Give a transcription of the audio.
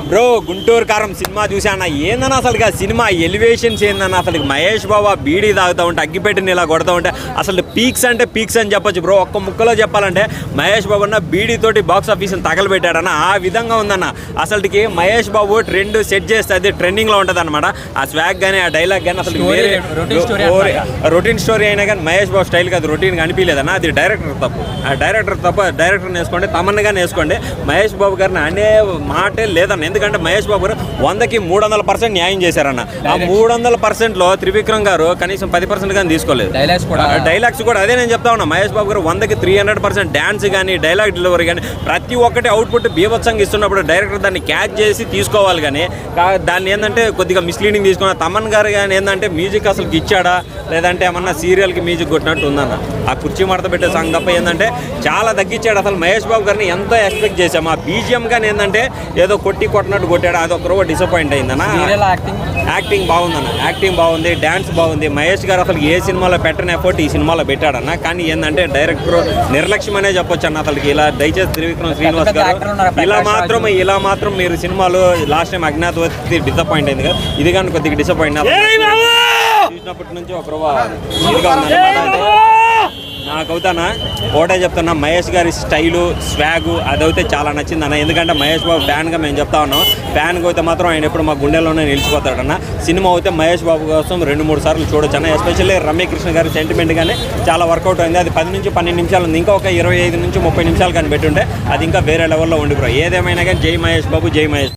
Bro Guntur కారం cinema చూసాను ఏందన్న అసలు సినిమా ఎలివేషన్స్ ఏందన్న అసలు మహేష్ బాబు బీడీ తాగుతూ ఉంటే అగ్గిపెట్టిని ఇలా కొడతా ఉంటే అసలు పీక్స్ అంటే పీక్స్ అని చెప్పొచ్చు బ్రో. ఒక్క ముక్కలో చెప్పాలంటే మహేష్ బాబు అన్న బీడీతోటి బాక్స్ ఆఫీస్ని తగలబెట్టాడన్న ఆ విధంగా ఉందన్న. అసలుకి మహేష్ బాబు ట్రెండ్ సెట్ చేస్తే అది ట్రెండింగ్లో ఉంటుంది అనమాట. ఆ స్వాగ్ కానీ ఆ డైలాగ్ కానీ అసలు వేరే రొటీన్ స్టోరీ అయినా కానీ మహేష్ బాబు స్టైల్కి అది రొటీన్గా అనిపించలేదన్న. అది డైరెక్టర్ తప్పు. ఆ డైరెక్టర్ని వేసుకోండి, తమన్నగా వేసుకోండి. మహేష్ బాబు గారిని అనే మాటే లేదన్న. ఎందుకంటే మహేష్ బాబు గారు 100కి 300% న్యాయం చేశారన్న. ఆ 300%లో త్రివిక్రమ్ గారు కనీసం 10% కానీ తీసుకోలేదు. డైలాగ్స్ కూడా అదే నేను చెప్తా ఉన్నా. మహేష్ బాబు గారు 100కి 300% డ్యాన్స్ కానీ డైలాగ్ డెలివరీ కానీ ప్రతి ఒక్కటి అవుట్పుట్ బీభత్సంగా ఇస్తున్నప్పుడు డైరెక్టర్ దాన్ని క్యాచ్ చేసి తీసుకోవాలి. కానీ దాన్ని ఏంటంటే కొద్దిగా మిస్లీడింగ్ తీసుకున్న తమన్ గారు కానీ ఏంటంటే మ్యూజిక్ అసలు ఇచ్చాడా లేదంటే ఏమన్నా సీరియల్కి మ్యూజిక్ కొట్టినట్టు ఉందన్న. ఆ కుర్చీ మడత పెట్టే సాంగ్ తప్ప ఏంటంటే చాలా తగ్గించాడు. అసలు మహేష్ బాబు గారిని ఎంతో ఎక్స్పెక్ట్ చేసాం. ఆ బీజిఎం కానీ ఏంటంటే ఏదో కొట్టినట్టు కొట్టాడు. అది ఒక రోజు డిసప్పాయింట్ అయిందన్న. యాక్టింగ్ బాగుందన్న. యాక్టింగ్ బాగుంది, డ్యాన్స్ బాగుంది. మహేష్ గారు అసలు ఏ సినిమాలో పెట్టని ఎఫర్ట్ ఈ సినిమాలో పెట్టాడన్న. కానీ ఏంటంటే డైరెక్టర్ నిర్లక్ష్యం అనే చెప్పొచ్చు అన్న. అసలుకి ఇలా దయచేసి త్రివిక్రమ్ శ్రీనివాస్ గారు ఇలా మాత్రం మీరు సినిమాలో లాస్ట్ టైం అజ్ఞాతవతి డిసప్పాయింట్ అయింది కదా, ఇది కానీ కొద్దిగా డిసప్పాయింట్ చూసినప్పటి నుంచి ఒక ఇదిగా ఉందన్నమాట. నాకవుతానా ఒకటే చెప్తున్నా, మహేష్ గారి స్టైలు స్వాగు అదైతే చాలా నచ్చిందన్న. ఎందుకంటే మహేష్ బాబు ఫ్యాన్గా మేము చెప్తా ఉన్నాం. ఫ్యాన్గా అయితే మాత్రం ఆయన ఎప్పుడు మా గుండెల్లోనే నిలిచిపోతాడన్న. సినిమా అయితే మహేష్ బాబు కోసం 2-3 సార్లు చూడొచ్చు అన్న. ఎస్పెషల్లీ రమ్యకృష్ణ గారి సెంటిమెంట్ కానీ చాలా వర్కౌట్ అయింది. అది 10 నుంచి 12 నిమిషాలు ఉంది. ఇంకా ఒక 25 నుంచి 30 నిమిషాలు కానీ పెట్టుంటే అది ఇంకా వేరే లెవెల్లో ఉండిపోయి. ఏదేమైనా కానీ జై మహేష్ బాబు, జై మహేష్.